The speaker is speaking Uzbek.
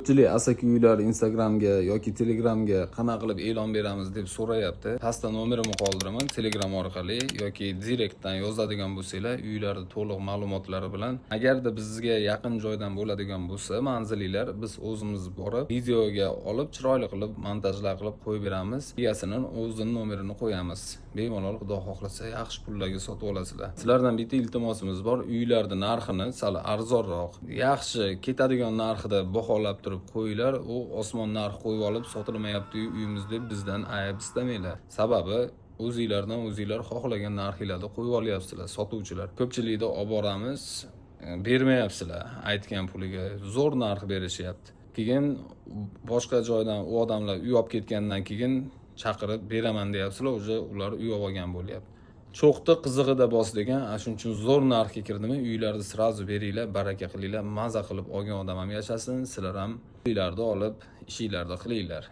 Ko'pchilik Asaka uylar Instagramga yoki Telegramga qanaqa qilib e'lon beramiz deb so'rayapti. Pastda nomerimni qoldiraman, Telegram orqali yoki direktdan yozadigan bo'lsanglar, uylarning to'liq ma'lumotlari bilan. Agarda bizga yaqin joydan bo'ladigan bo'lsa, manziliylar biz o'zimiz borib, videoga olib, chiroyli qilib montajlar qilib qo'yib beramiz. Egasining o'zining nomerini qo'yamiz. Bemalol Xudo xohlasa yaxshi pullarga sotib olasizlar. Sizlardan bitta iltimosimiz bor, uylarning narxini sal arzonroq, yaxshi ketadigan narxida baholab turib qo'yinglar. U osmon narx qo'yib olib sotilmayapti uyimiz deb bizdan ayb istamanglar. Sababi o'zinglar xohlagan narxlarda qo'yib olyapsizlar sotuvchilar. Ko'pchilikda olib boramiz, bermayapsizlar aytgan puliga, zo'r narx berishyapti. Keyin boshqa joydan u odamlar uy olib ketgandan keyin chaqirib beraman deyapsizlar, ular uy olgan bo'lyapti. Cho'qti qizig'ida bosdigan, shuning uchun zo'r narxga kirdimi, uylarni sirazu beringlar, baraka qilinglar, maza qilib olgan odam ham yashasin, sizlar ham uylarni olib ishinglarni qilinglar.